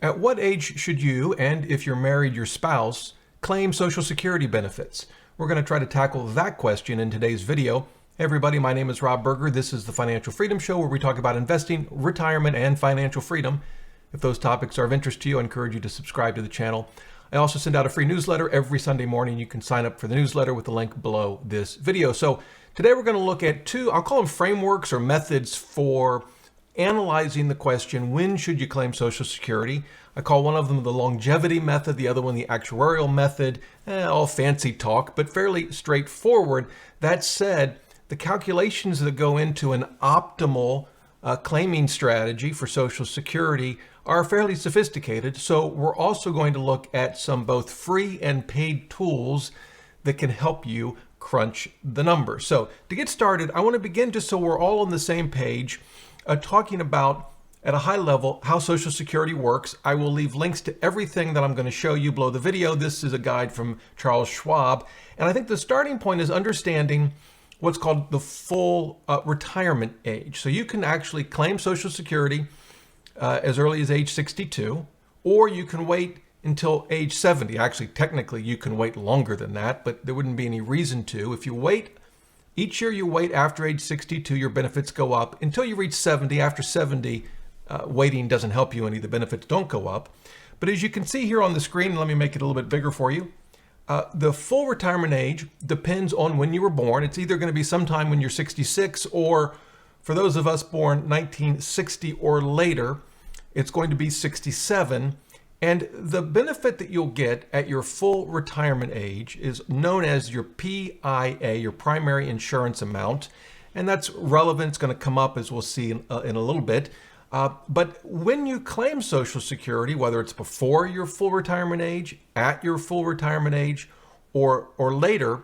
At what age should you, and if you're married, your spouse, claim Social Security benefits? We're going to try to tackle that question in today's video. Hey everybody, my name is Rob Berger. This is the Financial Freedom Show, where we talk about investing, retirement, and financial freedom. If those topics are of interest to you, I encourage you to subscribe to the channel. I also send out a free newsletter every Sunday morning. You can sign up for the newsletter with the link below this video. So today we're going to look at two, I'll call them frameworks or methods for analyzing the question, when should you claim Social Security? I call one of them the longevity method, the other one the actuarial method. All fancy talk, but fairly straightforward. That said, the calculations that go into an optimal claiming strategy for Social Security are fairly sophisticated. So we're also going to look at some both free and paid tools that can help you crunch the numbers. So to get started, I want to begin just so we're all on the same page, talking about at a high level how Social Security works. I will leave links to everything that I'm going to show you below the video. This is a guide from Charles Schwab. And I think the starting point is understanding what's called the full retirement age. So you can actually claim Social Security as early as age 62, or you can wait until age 70. Actually, technically, you can wait longer than that, but there wouldn't be any reason to. If you wait, each year you wait after age 62, your benefits go up until you reach 70. After 70, waiting doesn't help you any. The benefits don't go up. But as you can see here on the screen, let me make it a little bit bigger for you. The full retirement age depends on when you were born. It's either going to be sometime when you're 66, or for those of us born 1960 or later, it's going to be 67. And the benefit that you'll get at your full retirement age is known as your PIA, your primary insurance amount. And that's relevant. It's going to come up, as we'll see in a little bit. But when you claim Social Security, whether it's before your full retirement age, at your full retirement age, or later,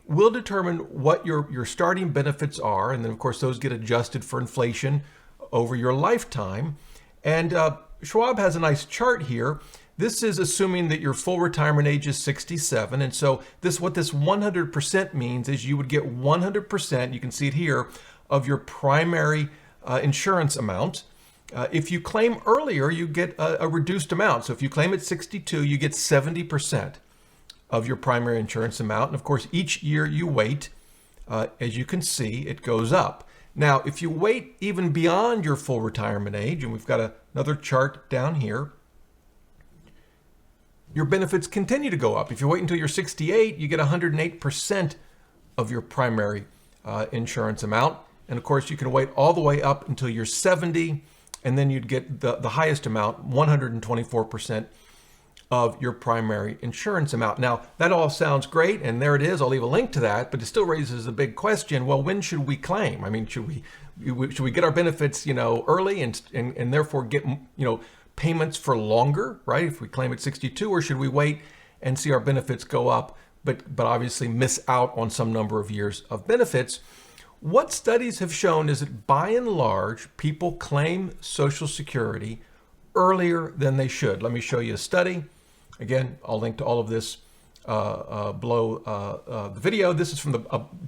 will determine what your starting benefits are. And then, of course, those get adjusted for inflation over your lifetime. And Schwab has a nice chart here. This is assuming that your full retirement age is 67. And so what this 100% means is you would get 100%, you can see it here, of your primary insurance amount. If you claim earlier, you get a reduced amount. So if you claim at 62, you get 70% of your primary insurance amount. And of course, each year you wait, as you can see, it goes up. Now, if you wait even beyond your full retirement age, and we've got another chart down here, your benefits continue to go up. If you wait until you're 68, you get 108% of your primary insurance amount. And of course, you can wait all the way up until you're 70, and then you'd get the highest amount, 124% of your primary insurance amount. Now, that all sounds great, and there it is. I'll leave a link to that, but it still raises a big question. Well, when should we claim? I mean, should we get our benefits, early and therefore get, payments for longer, right? If we claim at 62, or should we wait and see our benefits go up, but obviously miss out on some number of years of benefits? What studies have shown is that by and large, people claim Social Security earlier than they should. Let me show you a study. Again, I'll link to all of this below the video. This is from the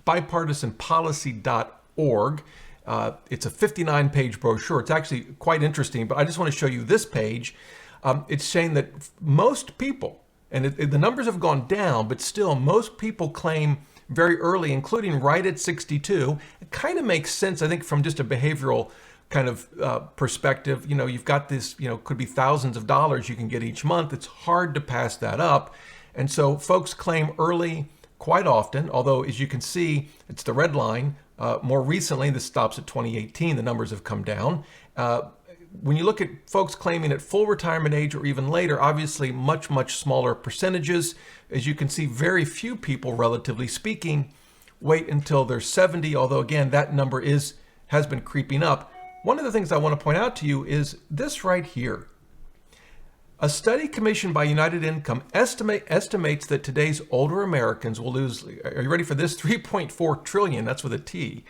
bipartisanpolicy.org. It's a 59-page brochure. It's actually quite interesting, but I just want to show you this page. It's saying that most people, and the numbers have gone down, but still most people claim very early, including right at 62. It kind of makes sense, I think, from just a behavioral kind of perspective. You've got this, could be thousands of dollars you can get each month. It's hard to pass that up. And so folks claim early quite often, although as you can see, it's the red line. More recently, this stops at 2018. The numbers have come down. When you look at folks claiming at full retirement age or even later, obviously much, much smaller percentages. As you can see, very few people, relatively speaking, wait until they're 70, although again, that number has been creeping up. One of the things I want to point out to you is this right here. A study commissioned by United Income estimates that today's older Americans will lose, are you ready for this? 3.4 trillion, that's with a T,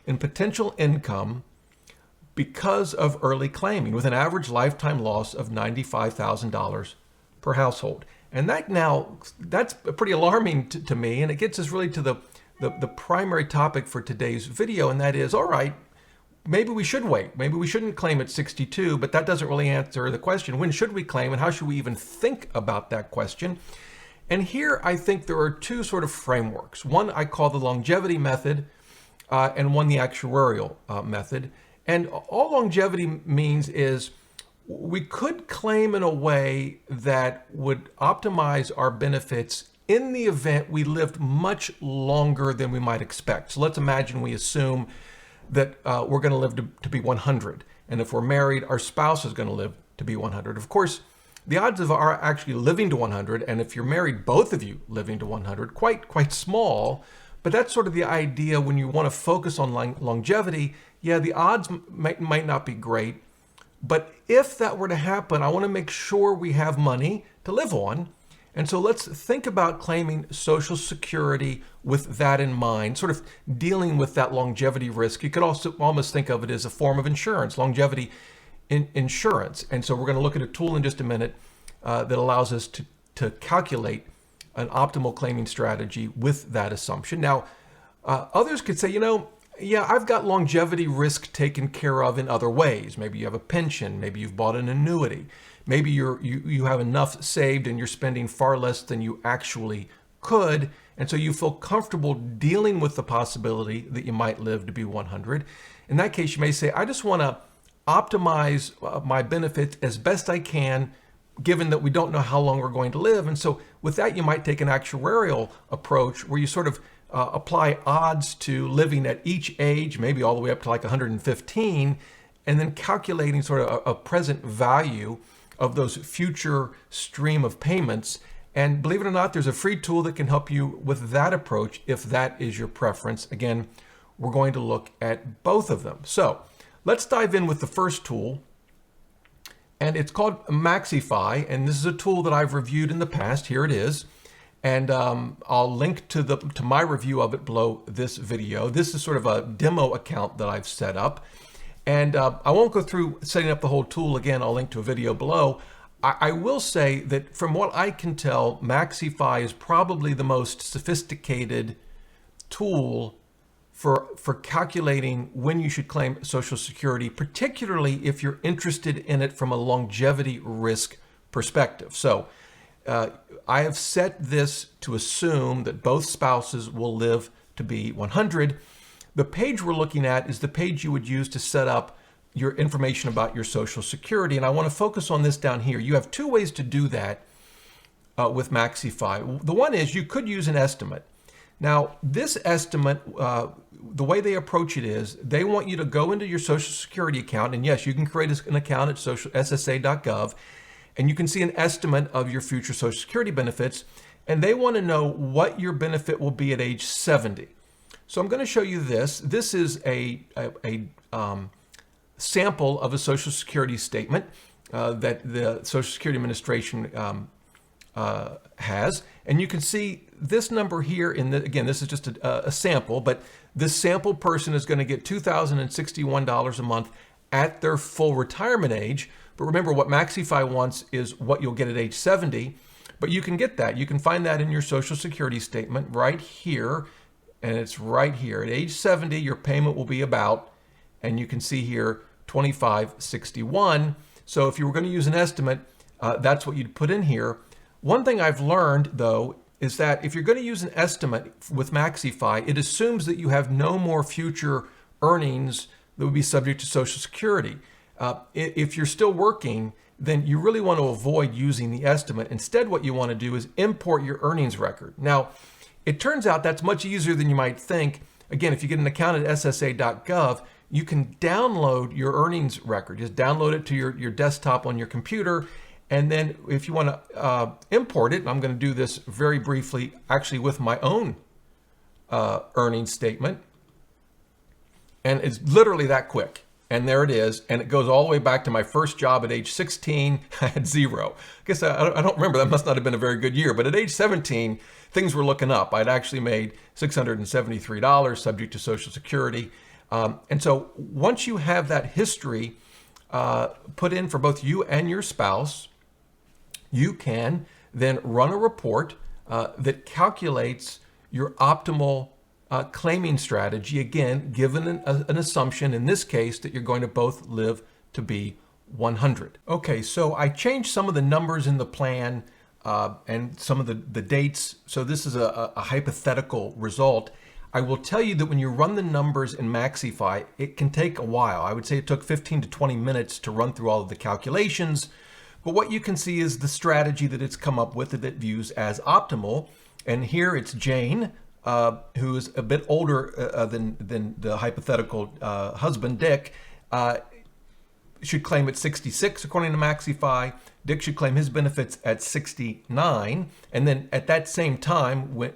in potential income because of early claiming, with an average lifetime loss of $95,000 per household. And that's pretty alarming to me, and it gets us really to the primary topic for today's video, and that is, all right, maybe we should wait. Maybe we shouldn't claim at 62, but that doesn't really answer the question. When should we claim, and how should we even think about that question? And here I think there are two sort of frameworks. One I call the longevity method, and one the actuarial method. And all longevity means is we could claim in a way that would optimize our benefits in the event we lived much longer than we might expect. So let's imagine we assume that we're going to live to be 100. And if we're married, our spouse is going to live to be 100. Of course, the odds of our actually living to 100, and if you're married, both of you living to 100, quite small. But that's sort of the idea when you want to focus on longevity. Yeah, the odds might not be great. But if that were to happen, I want to make sure we have money to live on. And so let's think about claiming Social Security with that in mind, sort of dealing with that longevity risk. You could also almost think of it as a form of insurance, longevity insurance. And so we're going to look at a tool in just a minute that allows us to calculate an optimal claiming strategy with that assumption. Now, others could say, yeah, I've got longevity risk taken care of in other ways. Maybe you have a pension, maybe you've bought an annuity, maybe you have enough saved and you're spending far less than you actually could, and so you feel comfortable dealing with the possibility that you might live to be 100. In that case, you may say, I just want to optimize my benefits as best I can, given that we don't know how long we're going to live. And so with that, you might take an actuarial approach where you sort of apply odds to living at each age, maybe all the way up to like 115, and then calculating sort of a present value of those future stream of payments. And believe it or not, there's a free tool that can help you with that approach if that is your preference. Again, we're going to look at both of them. So let's dive in with the first tool. And it's called Maxify, and this is a tool that I've reviewed in the past. Here it is. And I'll link to my review of it below this video. This is sort of a demo account that I've set up. And I won't go through setting up the whole tool again. I'll link to a video below. I will say that from what I can tell, Maxify is probably the most sophisticated tool for calculating when you should claim Social Security, particularly if you're interested in it from a longevity risk perspective. So I have set this to assume that both spouses will live to be 100. The page we're looking at is the page you would use to set up your information about your Social Security. And I want to focus on this down here. You have two ways to do that with Maxify. The one is you could use an estimate. Now, this estimate, the way they approach it is they want you to go into your Social Security account. And yes, you can create an account at ssa.gov. And you can see an estimate of your future Social Security benefits. And they want to know what your benefit will be at age 70. So I'm going to show you this. This is a sample of a Social Security statement that the Social Security Administration has. And you can see this number here again, this is just a sample, but this sample person is going to get $2,061 a month at their full retirement age. But remember, what Maxify wants is what you'll get at age 70. But you can get that. You can find that in your Social Security statement right here. And it's right here. At age 70, your payment will be about, and you can see here, $25.61. So if you were going to use an estimate, that's what you'd put in here. One thing I've learned, though, is that if you're going to use an estimate with Maxify, it assumes that you have no more future earnings that would be subject to Social Security. If you're still working, then you really want to avoid using the estimate. Instead, what you want to do is import your earnings record. Now, it turns out that's much easier than you might think. Again, if you get an account at ssa.gov, you can download your earnings record. Just download it to your desktop on your computer. And then if you want to import it, and I'm going to do this very briefly, actually with my own earnings statement. And it's literally that quick. And there it is. And it goes all the way back to my first job at age 16. I had zero. I guess I don't remember. That must not have been a very good year. But at age 17, things were looking up. I'd actually made $673 subject to Social Security. And so once you have that history put in for both you and your spouse, you can then run a report that calculates your optimal claiming strategy, again, given an assumption in this case that you're going to both live to be 100. Okay, so I changed some of the numbers in the plan and some of the dates. So this is a hypothetical result. I will tell you that when you run the numbers in Maxify, it can take a while. I would say it took 15 to 20 minutes to run through all of the calculations. But what you can see is the strategy that it's come up with that it views as optimal. And here it's Jane, who is a bit older than the hypothetical husband, Dick, should claim at 66, according to Maxify. Dick should claim his benefits at 69. And then at that same time, when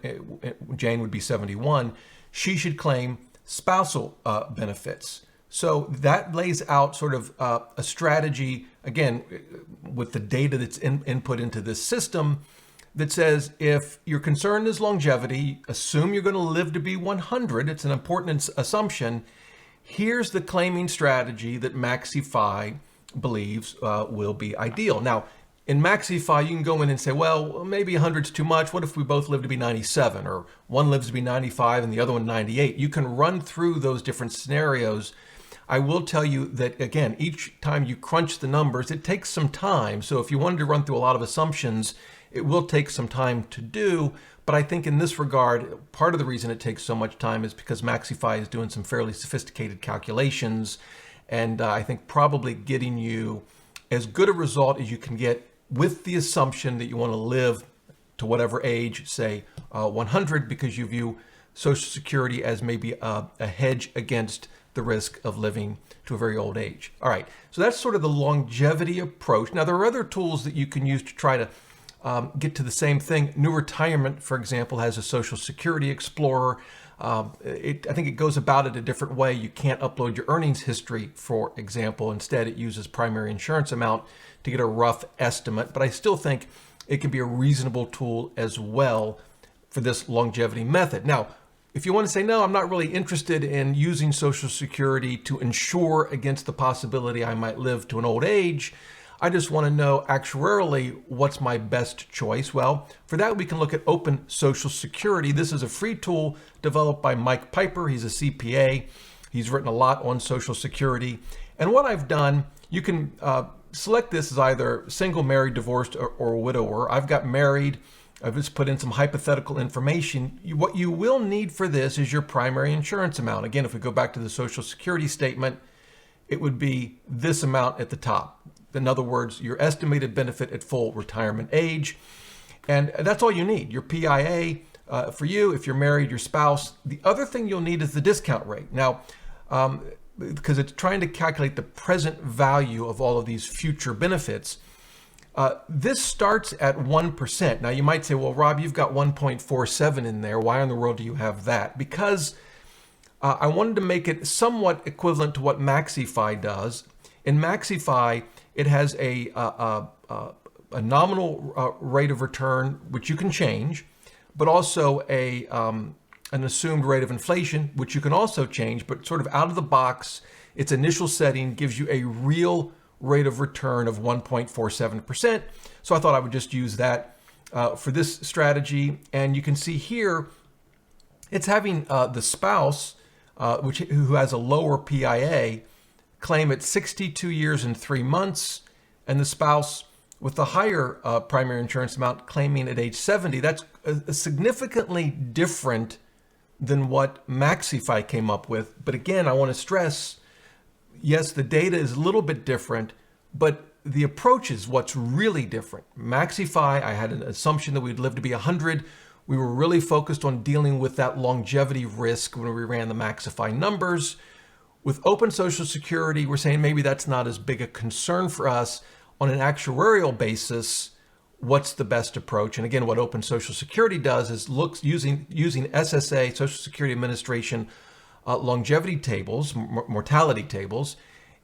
Jane would be 71, she should claim spousal benefits. So that lays out sort of a strategy, again, with the data that's input into this system, that says if your concern is longevity, assume you're going to live to be 100. It's an important assumption. Here's the claiming strategy that Maxify believes will be ideal. Now, in Maxify, you can go in and say, well, maybe 100 is too much. What if we both live to be 97? Or one lives to be 95 and the other one 98? You can run through those different scenarios. I will tell you that, again, each time you crunch the numbers, it takes some time. So if you wanted to run through a lot of assumptions, it will take some time to do. But I think in this regard, part of the reason it takes so much time is because Maxify is doing some fairly sophisticated calculations. And I think probably getting you as good a result as you can get with the assumption that you want to live to whatever age, say 100, because you view Social Security as maybe a hedge against the risk of living to a very old age. All right, so that's sort of the longevity approach. Now, there are other tools that you can use to try to get to the same thing. New Retirement, for example, has a Social Security Explorer. I think it goes about it a different way. You can't upload your earnings history, for example. Instead, it uses primary insurance amount to get a rough estimate. But I still think it can be a reasonable tool as well for this longevity method. Now, if you want to say, no, I'm not really interested in using Social Security to insure against the possibility I might live to an old age, I just want to know actuarially what's my best choice. Well, for that, we can look at Open Social Security. This is a free tool developed by Mike Piper. He's a CPA. He's written a lot on Social Security. And what I've done, you can select this as either single, married, divorced, or widower. I've got married. I've just put in some hypothetical information. What you will need for this is your primary insurance amount. Again, if we go back to the Social Security statement, it would be this amount at the top. In other words, your estimated benefit at full retirement age. And that's all you need. Your PIA for you, if you're married, your spouse. The other thing you'll need is the discount rate. Now, because it's trying to calculate the present value of all of these future benefits, this starts at 1%. Now, you might say, well, Rob, you've got 1.47 in there. Why in the world do you have that? Because I wanted to make it somewhat equivalent to what Maxify does. In Maxify, it has a nominal rate of return, which you can change, but also an assumed rate of inflation, which you can also change, but sort of out of the box, its initial setting gives you a real rate of return of 1.47%. So I thought I would just use that for this strategy. And you can see here, it's having the spouse, who has a lower PIA, claim at 62 years and 3 months, and the spouse with the higher primary insurance amount claiming at age 70. That's significantly different than what Maxify came up with. But again, I want to stress, yes, the data is a little bit different, but the approach is what's really different. Maxify, I had an assumption that we'd live to be 100. We were really focused on dealing with that longevity risk when we ran the Maxify numbers. With Open Social Security, we're saying maybe that's not as big a concern for us. On an actuarial basis, what's the best approach? And again, what Open Social Security does is looks using SSA, Social Security Administration, longevity tables, mortality tables.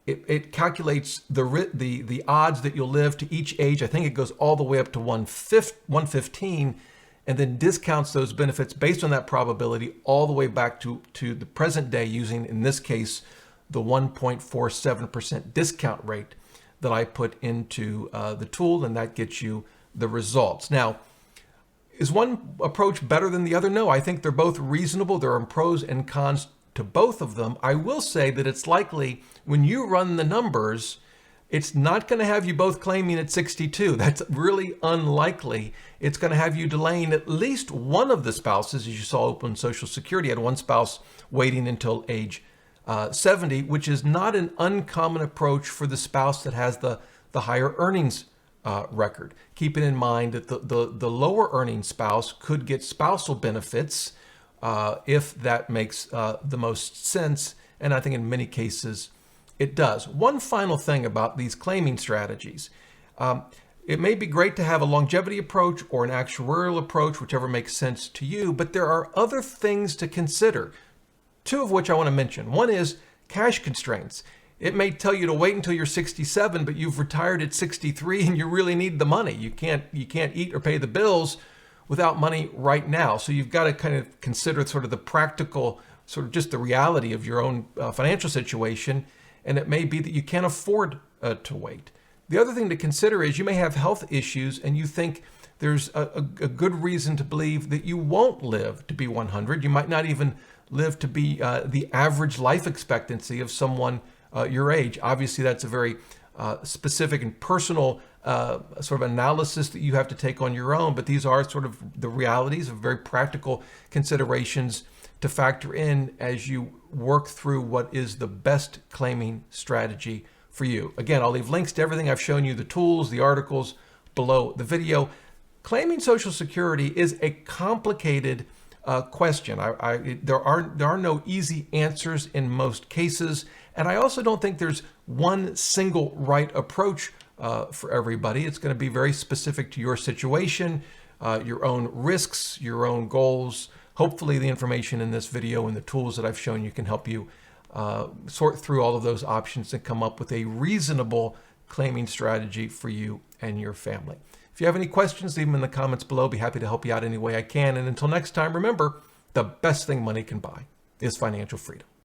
It calculates the odds that you'll live to each age. I think it goes all the way up to 115, and then discounts those benefits based on that probability all the way back to the present day using, in this case, the 1.47% discount rate that I put into the tool, and that gets you the results. Now, Is one approach better than the other? No, I think they're both reasonable. There are pros and cons to both of them. I will say that it's likely when you run the numbers, it's not going to have you both claiming at 62. That's really unlikely. It's going to have you delaying at least one of the spouses. As you saw open Social Security, had one spouse waiting until age 70, which is not an uncommon approach for the spouse that has the higher earnings record. Keeping in mind that the lower earning spouse could get spousal benefits if that makes the most sense. And I think in many cases it does. One final thing about these claiming strategies. It may be great to have a longevity approach or an actuarial approach, whichever makes sense to you, but there are other things to consider, two of which I want to mention. One is cash constraints. It may tell you to wait until you're 67, but you've retired at 63 and you really need the money. You can't eat or pay the bills without money right now. So you've got to kind of consider sort of the practical, sort of just the reality of your own financial situation. And it may be that you can't afford to wait. The other thing to consider is you may have health issues and you think there's a good reason to believe that you won't live to be 100. You might not even live to be the average life expectancy of someone your age. Obviously, that's a very specific and personal sort of analysis that you have to take on your own, but these are sort of the realities of very practical considerations to factor in as you work through what is the best claiming strategy for you. Again, I'll leave links to everything I've shown you, the tools, the articles below the video. Claiming Social Security is a complicated question. There are no easy answers in most cases, and I also don't think there's one single right approach for everybody. It's going to be very specific to your situation, your own risks, your own goals. Hopefully the information in this video and the tools that I've shown you can help you sort through all of those options and come up with a reasonable claiming strategy for you and your family. If you have any questions, leave them in the comments below. Be happy to help you out any way I can. And until next time, remember, the best thing money can buy is financial freedom.